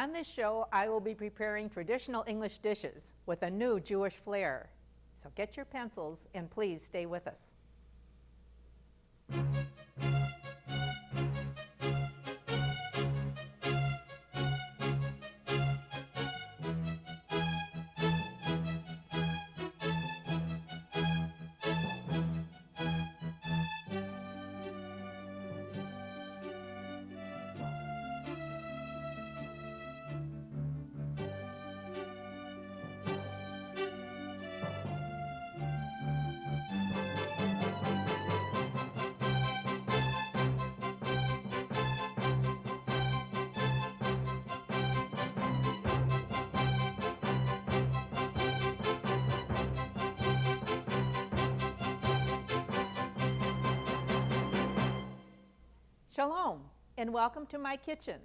On this show, I will be preparing traditional English dishes with a new Jewish flair. So get your pencils and please stay with us. Shalom, and welcome to my kitchen.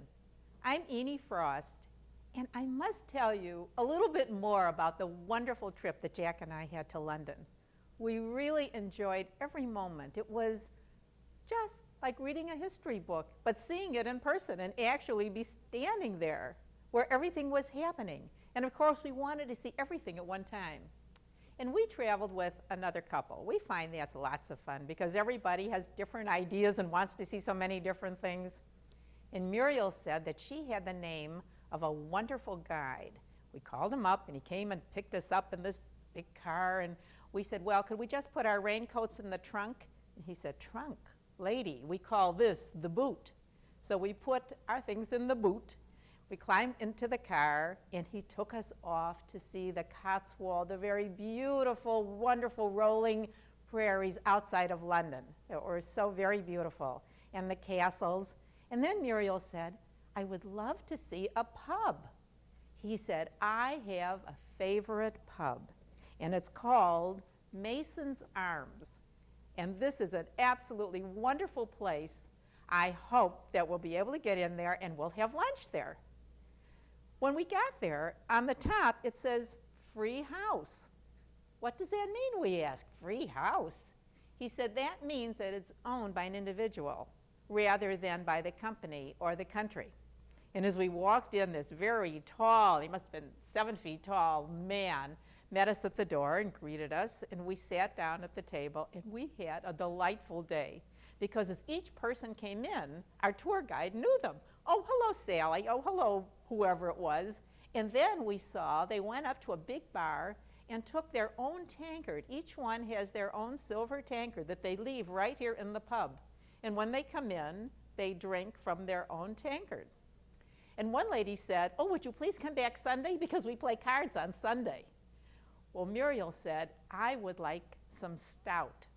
I'm Eenie Frost, and I must tell you a little bit more about the wonderful trip that Jack and I had to London. We really enjoyed every moment. It was just like reading a history book, but seeing it in person and actually be standing there where everything was happening. And of course, we wanted to see everything at one time. And we traveled with another couple. We find that's lots of fun because everybody has different ideas and wants to see so many different things. And Muriel said that she had the name of a wonderful guide. We called him up and he came and picked us up in this big car, and we said, well, could we just put our raincoats in the trunk? And he said, trunk? Lady, we call this the boot. So we put our things in the boot. We climbed into the car, and he took us off to see the Cotswold, the very beautiful, wonderful rolling prairies outside of London. They were so very beautiful, and the castles. And then Muriel said, I would love to see a pub. He said, I have a favorite pub, and it's called Mason's Arms. And this is an absolutely wonderful place. I hope that we'll be able to get in there, and we'll have lunch there. When we got there, on the top it says, free house. What does that mean, we asked? Free house? He said that means that it's owned by an individual rather than by the company or the country. And as we walked in, this very tall, he must have been 7 feet tall man, met us at the door and greeted us, and we sat down at the table, and we had a delightful day. Because as each person came in, our tour guide knew them. Oh, hello, Sally. Oh, hello, whoever it was. And then we saw they went up to a big bar and took their own tankard. Each one has their own silver tankard that they leave right here in the pub. And when they come in, they drink from their own tankard. And one lady said, oh, would you please come back Sunday because we play cards on Sunday. Well, Muriel said, I would like some stout.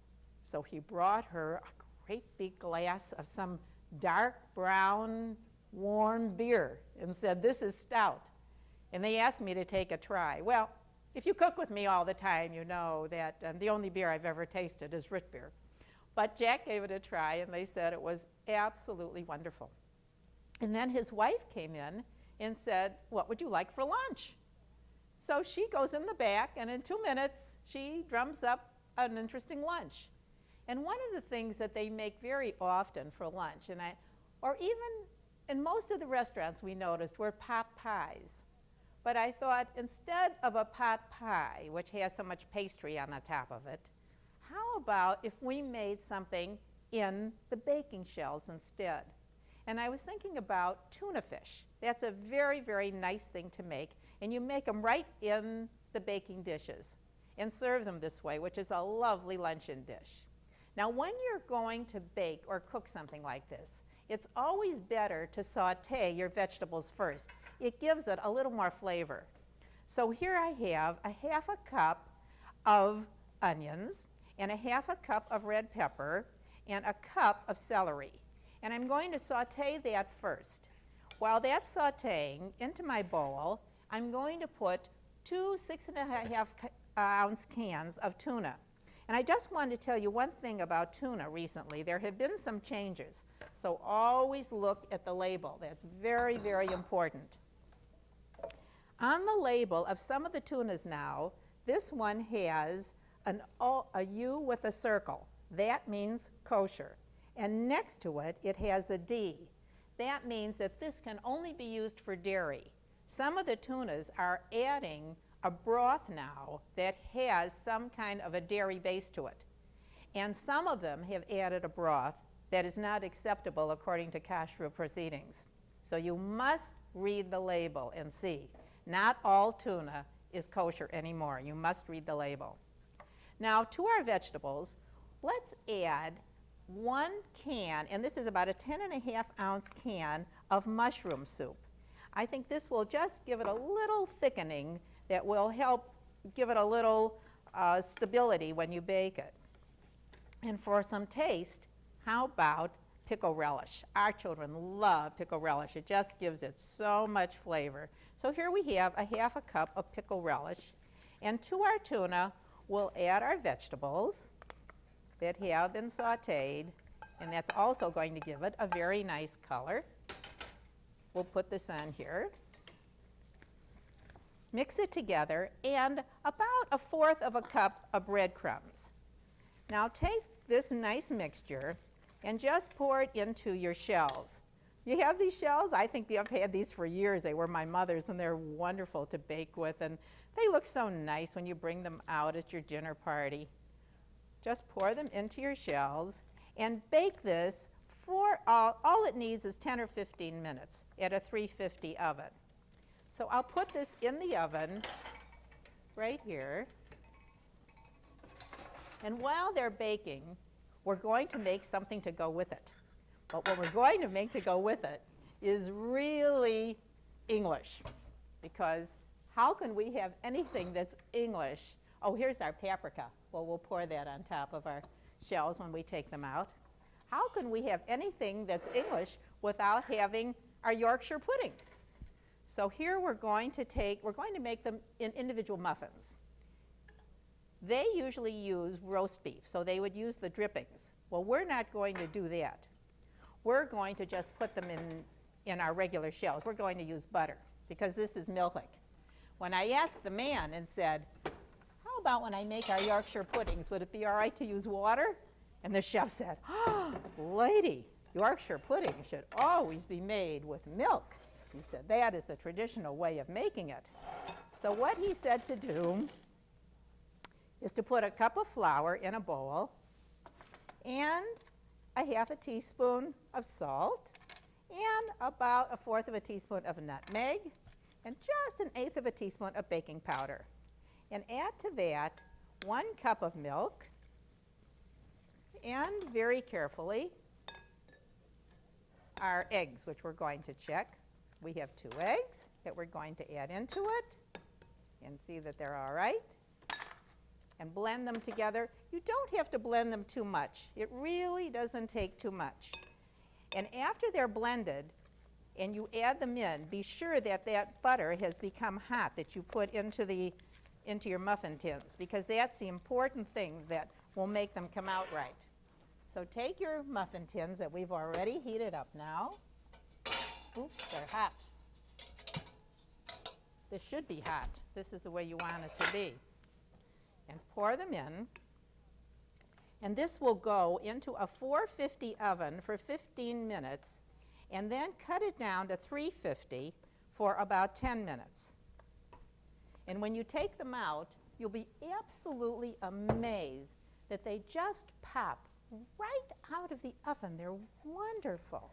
So he brought her a great big glass of some dark brown warm beer and said, this is stout. And they asked me to take a try. Well, if you cook with me all the time, you know that the only beer I've ever tasted is root beer. But Jack gave it a try, and they said it was absolutely wonderful. And then his wife came in and said, what would you like for lunch? So she goes in the back, and in 2 minutes, she drums up an interesting lunch. And one of the things that they make very often for lunch, or even in most of the restaurants we noticed, were pot pies. But I thought, instead of a pot pie, which has so much pastry on the top of it, how about if we made something in the baking shells instead? And I was thinking about tuna fish. That's a very, very nice thing to make. And you make them right in the baking dishes and serve them this way, which is a lovely luncheon dish. Now, when you're going to bake or cook something like this, it's always better to saute your vegetables first. It gives it a little more flavor. So here I have a half a cup of onions and a half a cup of red pepper and a cup of celery. And I'm going to saute that first. While that's sauteing, into my bowl, I'm going to put 2 6.5-ounce cans of tuna. And I just wanted to tell you one thing about tuna recently. There have been some changes. So always look at the label. That's very, very important. On the label of some of the tunas now, this one has a U with a circle. That means kosher. And next to it, it has a D. That means that this can only be used for dairy. Some of the tunas are adding a broth now that has some kind of a dairy base to it. And some of them have added a broth that is not acceptable according to kosher proceedings. So you must read the label and see. Not all tuna is kosher anymore. You must read the label. Now to our vegetables, let's add 1 can, and this is about a 10.5 ounce can of mushroom soup. I think this will just give it a little thickening that will help give it a little stability when you bake it. And for some taste, how about pickle relish? Our children love pickle relish. It just gives it so much flavor. So here we have a 1/2 cup of pickle relish. And to our tuna, we'll add our vegetables that have been sauteed, and that's also going to give it a very nice color. We'll put this on here. Mix it together, and about 1/4 cup of breadcrumbs. Now take this nice mixture and just pour it into your shells. You have these shells? I think I've had these for years. They were my mother's, and they're wonderful to bake with, and they look so nice when you bring them out at your dinner party. Just pour them into your shells and bake this for, all it needs is 10 or 15 minutes at a 350 oven. So I'll put this in the oven right here. And while they're baking, we're going to make something to go with it. But what we're going to make to go with it is really English, because how can we have anything that's English? Oh, here's our paprika. Well, we'll pour that on top of our shells when we take them out. How can we have anything that's English without having our Yorkshire pudding? So here we're going to make them in individual muffins. They usually use roast beef, so they would use the drippings. Well, we're not going to do that. We're going to just put them in our regular shells. We're going to use butter, because this is milk-like. When I asked the man and said, how about when I make our Yorkshire puddings, would it be all right to use water? And the chef said, oh, lady, Yorkshire pudding should always be made with milk. He said, that is a traditional way of making it. So what he said to do is to put a cup of flour in a bowl and a 1/2 teaspoon of salt and about 1/4 teaspoon of nutmeg and just 1/8 teaspoon of baking powder. And add to that 1 cup of milk, and very carefully our eggs, which we're going to check. We have 2 eggs that we're going to add into it and see that they're all right. And blend them together. You don't have to blend them too much. It really doesn't take too much. And after they're blended and you add them in, be sure that that butter has become hot that you put into your muffin tins, because that's the important thing that will make them come out right. So take your muffin tins that we've already heated up now. Oops, they're hot. This should be hot. This is the way you want it to be. And pour them in. And this will go into a 450 oven for 15 minutes, and then cut it down to 350 for about 10 minutes. And when you take them out, you'll be absolutely amazed that they just pop right out of the oven. They're wonderful.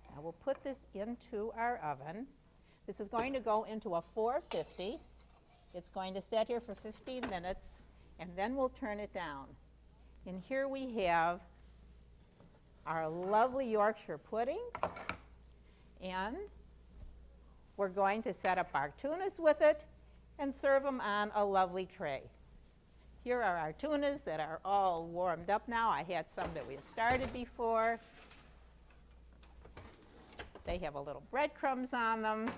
Now we'll put this into our oven. This is going to go into a 450. It's going to sit here for 15 minutes, and then we'll turn it down. And here we have our lovely Yorkshire puddings, and we're going to set up our tunas with it and serve them on a lovely tray. Here are our tunas that are all warmed up now. I had some that we had started before. They have a little breadcrumbs on them,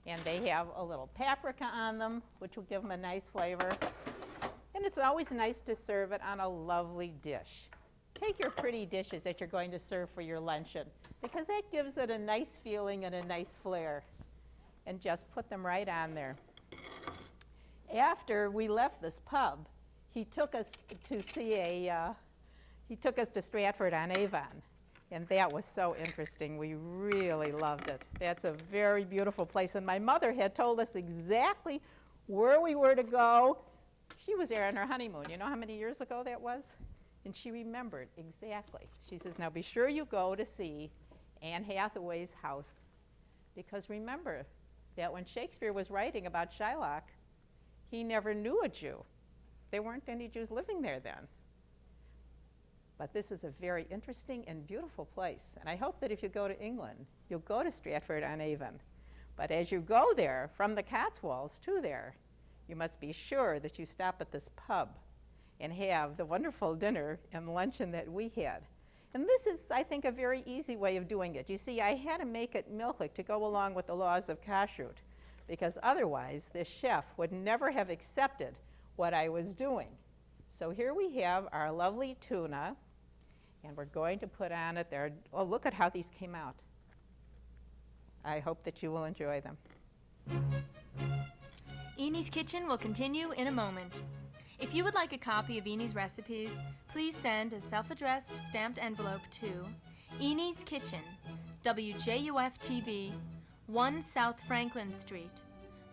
and they have a little paprika on them, which will give them a nice flavor. And it's always nice to serve it on a lovely dish. Take your pretty dishes that you're going to serve for your luncheon, because that gives it a nice feeling and a nice flair. And just put them right on there. After we left this pub, he took us to Stratford-on-Avon. And that was so interesting. We really loved it. That's a very beautiful place. And my mother had told us exactly where we were to go. She was there on her honeymoon. You know how many years ago that was? And she remembered exactly. She says, now be sure you go to see Anne Hathaway's house. Because remember that when Shakespeare was writing about Shylock, he never knew a Jew. There weren't any Jews living there then. But this is a very interesting and beautiful place. And I hope that if you go to England, you'll go to Stratford-on-Avon. But as you go there, from the Cotswolds to there, you must be sure that you stop at this pub and have the wonderful dinner and luncheon that we had. And this is, I think, a very easy way of doing it. You see, I had to make it milchik to go along with the laws of kashrut, because otherwise the chef would never have accepted what I was doing. So here we have our lovely tuna, and we're going to put on it there. Oh, look at how these came out. I hope that you will enjoy them. Enie's Kitchen will continue in a moment. If you would like a copy of Enie's recipes, please send a self-addressed stamped envelope to Enie's Kitchen, WJUF TV, 1 South Franklin Street,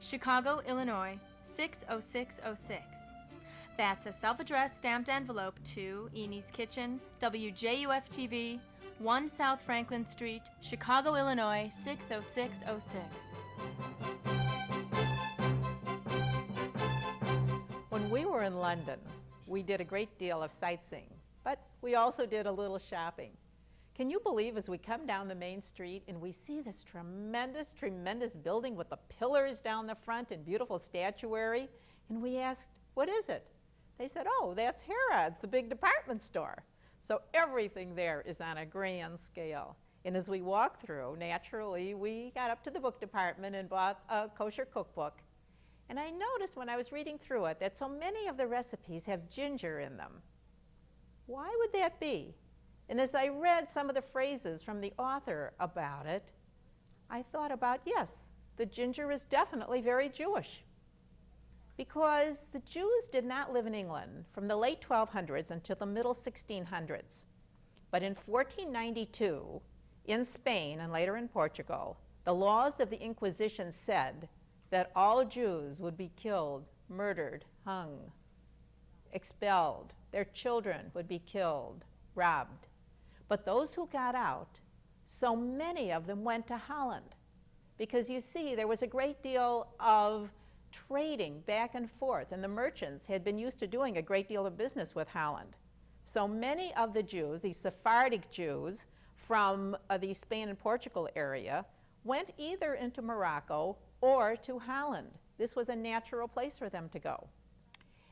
Chicago, Illinois, 60606. That's a self-addressed stamped envelope to Enie's Kitchen, WJUF TV, 1 South Franklin Street, Chicago, Illinois, 60606. When we were in London, we did a great deal of sightseeing, but we also did a little shopping. Can you believe as we come down the main street and we see this tremendous, tremendous building with the pillars down the front and beautiful statuary, and we asked, what is it? They said, oh, that's Harrods, the big department store. So everything there is on a grand scale. And as we walked through, naturally, we got up to the book department and bought a kosher cookbook. And I noticed when I was reading through it that so many of the recipes have ginger in them. Why would that be? And as I read some of the phrases from the author about it, I thought about, yes, the ginger is definitely very Jewish. Because the Jews did not live in England from the late 1200s until the middle 1600s. But in 1492, in Spain and later in Portugal, the laws of the Inquisition said that all Jews would be killed, murdered, hung, expelled. Their children would be killed, robbed. But those who got out, so many of them went to Holland. Because you see, there was a great deal of trading back and forth, and the merchants had been used to doing a great deal of business with Holland. So many of the Jews, these Sephardic Jews from the Spain and Portugal area, went either into Morocco or to Holland. This was a natural place for them to go.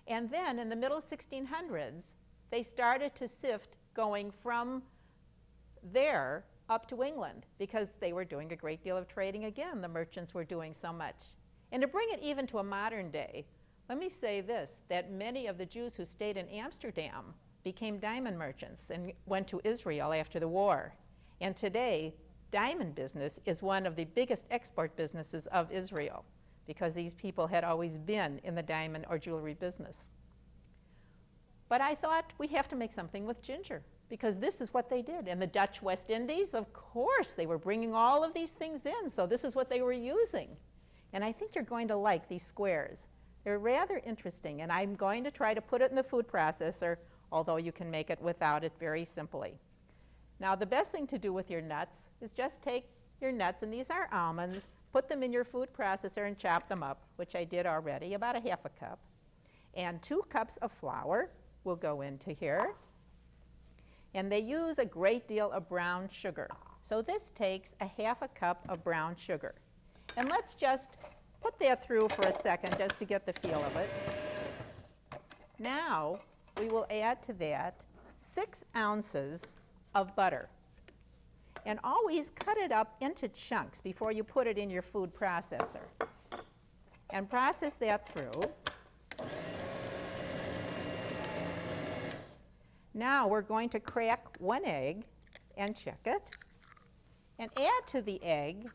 And then in the middle 1600s, they started to sift going from there up to England because they were doing a great deal of trading again. The merchants were doing so much. And to bring it even to a modern day, let me say this, that many of the Jews who stayed in Amsterdam became diamond merchants and went to Israel after the war. And today, diamond business is one of the biggest export businesses of Israel because these people had always been in the diamond or jewelry business. But I thought we have to make something with ginger because this is what they did. In the Dutch West Indies, of course, they were bringing all of these things in, so this is what they were using. And I think you're going to like these squares. They're rather interesting, and I'm going to try to put it in the food processor, although you can make it without it very simply. Now, the best thing to do with your nuts is just take your nuts, and these are almonds, put them in your food processor and chop them up, which I did already, about a half a cup. And 2 cups of flour will go into here. And they use a great deal of brown sugar. So this takes a half a cup of brown sugar. And let's just put that through for a second just to get the feel of it. Now, we will add to that 6 ounces of butter. And always cut it up into chunks before you put it in your food processor. And process that through. Now we're going to crack 1 egg and check it. And add to the egg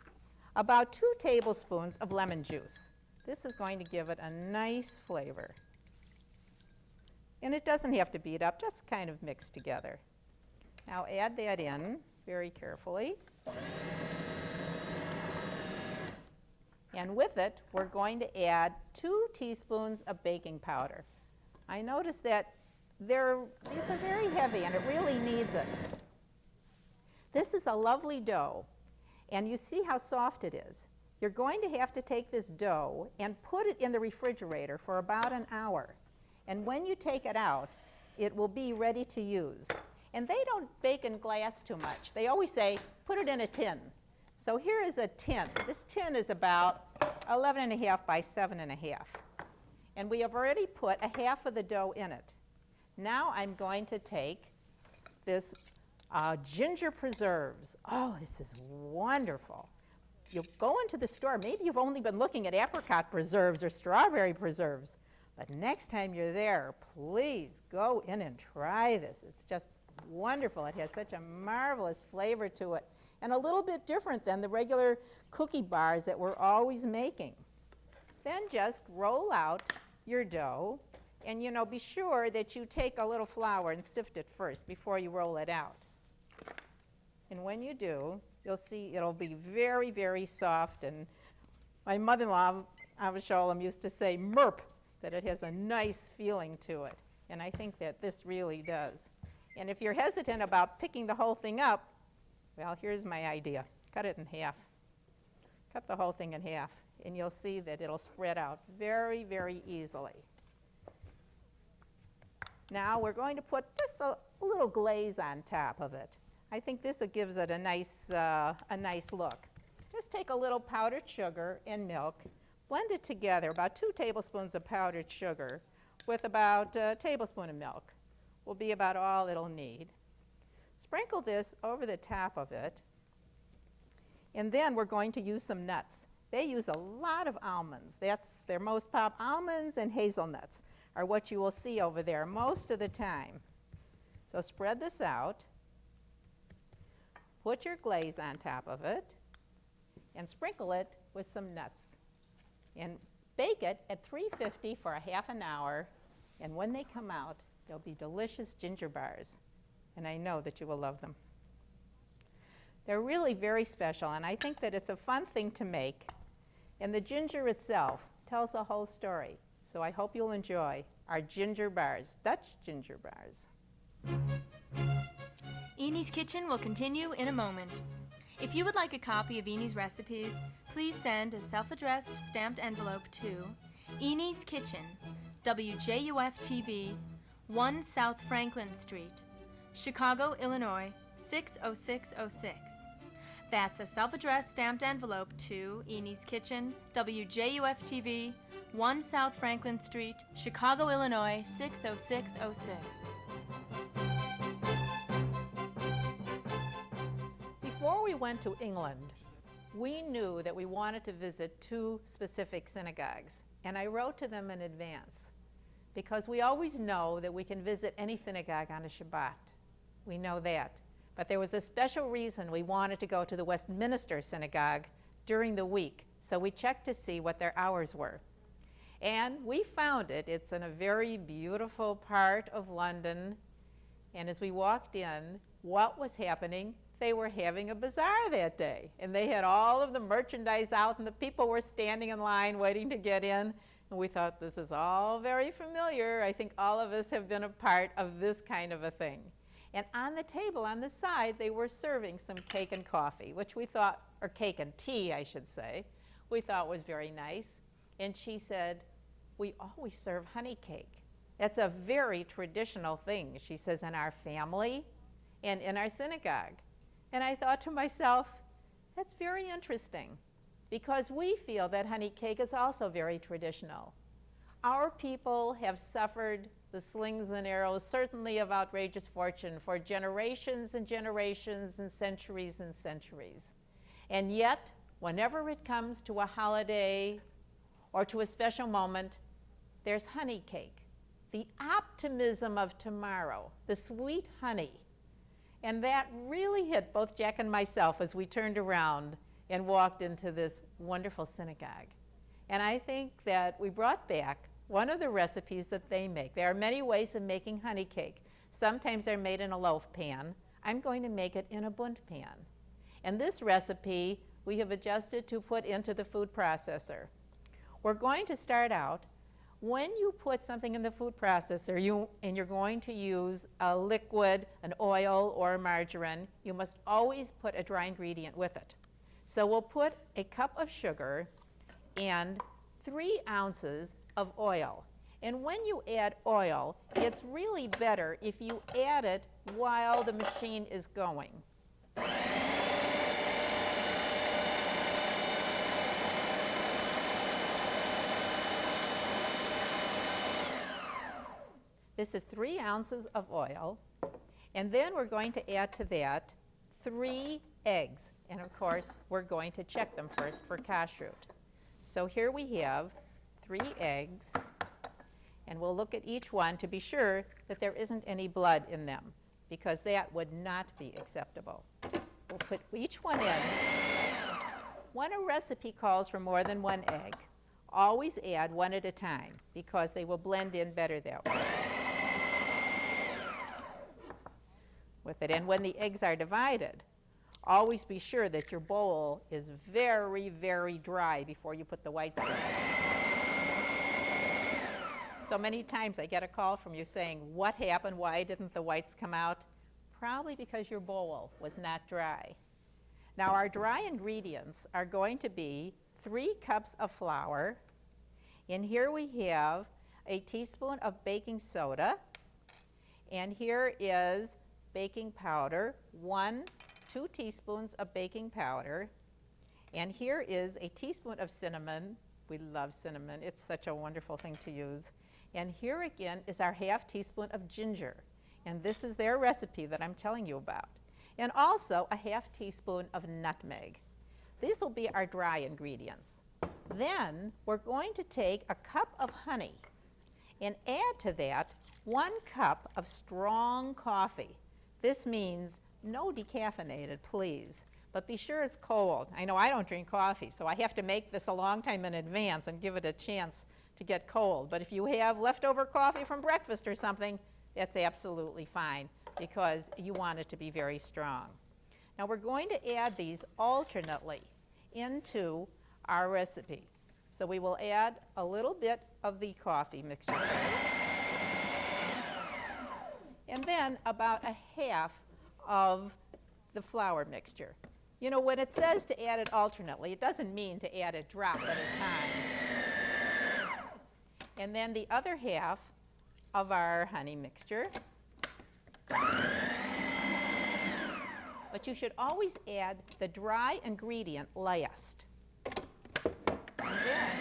about 2 tablespoons of lemon juice. This is going to give it a nice flavor. And it doesn't have to beat up, just kind of mix together. Now add that in very carefully. And with it, we're going to add 2 teaspoons of baking powder. I noticed that these are very heavy, and it really needs it. This is a lovely dough, and you see how soft it is. You're going to have to take this dough and put it in the refrigerator for about an hour. And when you take it out, it will be ready to use. And they don't bake in glass too much. They always say, put it in a tin. So here is a tin. This tin is about 11.5 by 7.5. And we have already put a half of the dough in it. Now I'm going to take this ginger preserves. Oh, this is wonderful. You'll go into the store, maybe you've only been looking at apricot preserves or strawberry preserves, but next time you're there, please go in and try this. It's just wonderful. It has such a marvelous flavor to it, and a little bit different than the regular cookie bars that we're always making. Then just roll out your dough, and be sure that you take a little flour and sift it first before you roll it out. And when you do, you'll see it'll be very, very soft. And my mother-in-law, Avasholem, used to say, "Merp," that it has a nice feeling to it. And I think that this really does. And if you're hesitant about picking the whole thing up, well, here's my idea. Cut it in half. Cut the whole thing in half, and you'll see that it'll spread out very, very easily. Now we're going to put just a little glaze on top of it. I think this gives it a nice look. Just take a little powdered sugar and milk, blend it together, about 2 tablespoons of powdered sugar with about a tablespoon of milk. Will be about all it'll need. Sprinkle this over the top of it, and then we're going to use some nuts. They use a lot of almonds. That's their most popular. Almonds and hazelnuts are what you will see over there most of the time. So spread this out, put your glaze on top of it, and sprinkle it with some nuts. And bake it at 350 for a half an hour, and when they come out, they'll be delicious ginger bars, and I know that you will love them. They're really very special, and I think that it's a fun thing to make, and the ginger itself tells a whole story. So I hope you'll enjoy our ginger bars, Dutch ginger bars. Enie's Kitchen will continue in a moment. If you would like a copy of Enie's recipes, please send a self-addressed stamped envelope to Enie's Kitchen, WJUF TV, 1 South Franklin Street, Chicago, Illinois, 60606. That's a self-addressed stamped envelope to Enie's Kitchen, WJUF TV, 1 South Franklin Street, Chicago, Illinois, 60606. Before we went to England, we knew that we wanted to visit 2 specific synagogues, and I wrote to them in advance because we always know that we can visit any synagogue on a Shabbat. We know that. But there was a special reason we wanted to go to the Westminster Synagogue during the week, so we checked to see what their hours were. And we found it. It's in a very beautiful part of London. And as we walked in, what was happening? They were having a bazaar that day. And they had all of the merchandise out, and the people were standing in line waiting to get in. And we thought, this is all very familiar. I think all of us have been a part of this kind of a thing. And on the table on the side, they were serving some cake and coffee, which we thought, or cake and tea, I should say, we thought was very nice. And she said, we always serve honey cake. That's a very traditional thing, she says, in our family and in our synagogue. And I thought to myself, that's very interesting, because we feel that honey cake is also very traditional. Our people have suffered the slings and arrows, certainly of outrageous fortune, for generations and generations and centuries and centuries. And yet, whenever it comes to a holiday or to a special moment, there's honey cake, the optimism of tomorrow, the sweet honey. And that really hit both Jack and myself as we turned around and walked into this wonderful synagogue. And I think that we brought back one of the recipes that they make. There are many ways of making honey cake. Sometimes they're made in a loaf pan. I'm going to make it in a bunt pan. And this recipe we have adjusted to put into the food processor. We're going to start out, when you put something in the food processor and you're going to use a liquid, an oil, or a margarine, you must always put a dry ingredient with it. So we'll put a cup of sugar and 3 ounces of oil. And when you add oil, it's really better if you add it while the machine is going. This is 3 ounces of oil, and then we're going to add to that 3 eggs. And of course, we're going to check them first for kashrut. So here we have 3 eggs, and we'll look at each one to be sure that there isn't any blood in them, because that would not be acceptable. We'll put each one in. When a recipe calls for more than 1 egg, always add 1 at a time, because they will blend in better that way. With it. And when the eggs are divided, always be sure that your bowl is very, very dry before you put the whites in. So many times I get a call from you saying, what happened? Why didn't the whites come out? Probably because your bowl was not dry. Now our dry ingredients are going to be 3 cups of flour. And here we have a teaspoon of baking soda. And here is baking powder, 2 teaspoons of baking powder. And here is a teaspoon of cinnamon. We love cinnamon. It's such a wonderful thing to use. And here again is our ½ teaspoon of ginger. And this is their recipe that I'm telling you about. And also a ½ teaspoon of nutmeg. These will be our dry ingredients. Then we're going to take a cup of honey and add to that 1 cup of strong coffee. This means no decaffeinated, please, but be sure it's cold. I know I don't drink coffee, so I have to make this a long time in advance and give it a chance to get cold. But if you have leftover coffee from breakfast or something, that's absolutely fine, because you want it to be very strong. Now we're going to add these alternately into our recipe. So we will add a little bit of the coffee mixture first, and then about a half of the flour mixture. You know, when it says to add it alternately, it doesn't mean to add a drop at a time. And then the other half of our honey mixture. But you should always add the dry ingredient last. And then,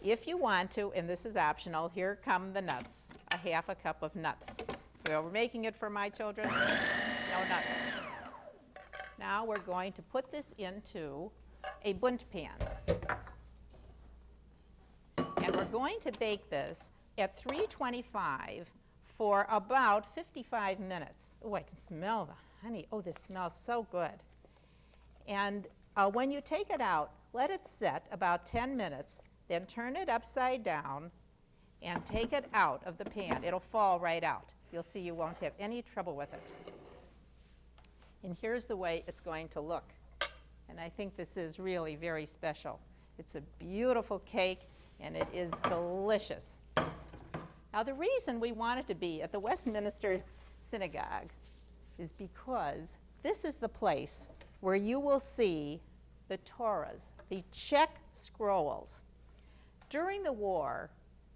if you want to, and this is optional, here come the nuts, a ½ cup of nuts. Well, we're making it for my children, no nuts. Now we're going to put this into a bunt pan. And we're going to bake this at 325 for about 55 minutes. Oh, I can smell the honey. Oh, this smells so good. And when you take it out, let it set about 10 minutes, then turn it upside down and take it out of the pan. It'll fall right out. You'll see you won't have any trouble with it. And here's the way it's going to look. And I think this is really very special. It's a beautiful cake, and it is delicious. Now, the reason we want it to be at the Westminster Synagogue is because this is the place where you will see the Torahs, the Czech scrolls. During the war,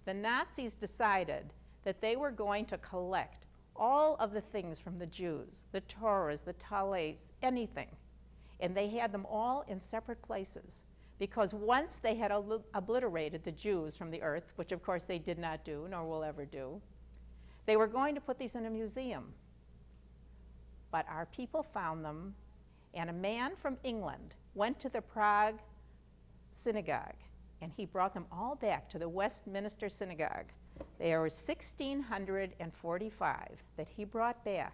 the Nazis decided that they were going to collect all of the things from the Jews, the Torahs, the Tales, anything. And they had them all in separate places, because once they had obliterated the Jews from the earth, which of course they did not do, nor will ever do, they were going to put these in a museum. But our people found them, and a man from England went to the Prague synagogue, and he brought them all back to the Westminster Synagogue. There were 1,645 that he brought back.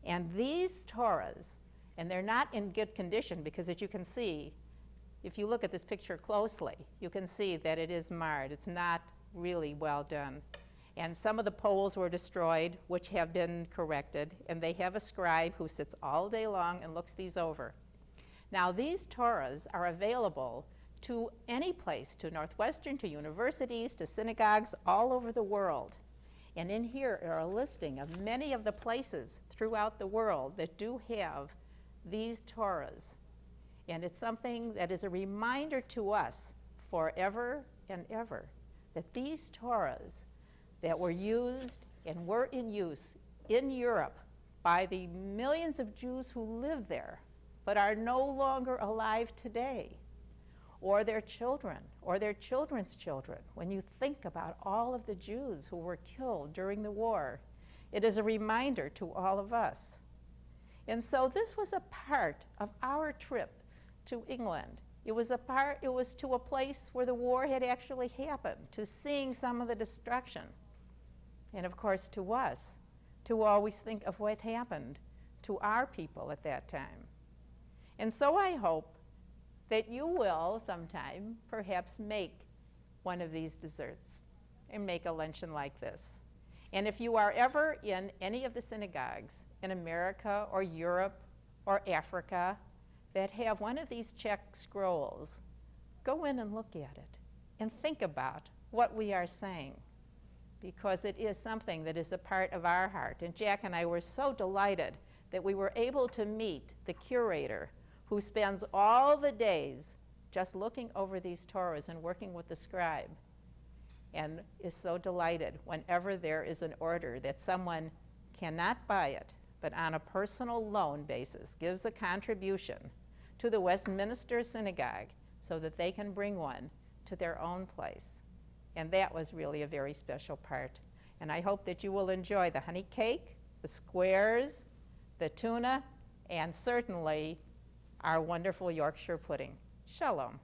And these Torahs, and they're not in good condition, because as you can see, if you look at this picture closely, you can see that it is marred. It's not really well done. And some of the poles were destroyed, which have been corrected, and they have a scribe who sits all day long and looks these over. Now, these Torahs are available to any place, to Northwestern, to universities, to synagogues all over the world. And in here are a listing of many of the places throughout the world that do have these Torahs. And it's something that is a reminder to us forever and ever that these Torahs that were used and were in use in Europe by the millions of Jews who live there but are no longer alive today, or their children, or their children's children. When you think about all of the Jews who were killed during the war, it is a reminder to all of us. And so this was a part of our trip to England. It was to a place where the war had actually happened, to seeing some of the destruction. And of course to us, to always think of what happened to our people at that time. And so I hope that you will sometime perhaps make one of these desserts and make a luncheon like this. And if you are ever in any of the synagogues in America or Europe or Africa that have one of these Czech scrolls, go in and look at it and think about what we are saying, because it is something that is a part of our heart. And Jack and I were so delighted that we were able to meet the curator who spends all the days just looking over these Torahs and working with the scribe, and is so delighted whenever there is an order that someone cannot buy it, but on a personal loan basis gives a contribution to the Westminster Synagogue so that they can bring one to their own place. And that was really a very special part. And I hope that you will enjoy the honey cake, the squares, the tuna, and certainly our wonderful Yorkshire pudding. Shalom.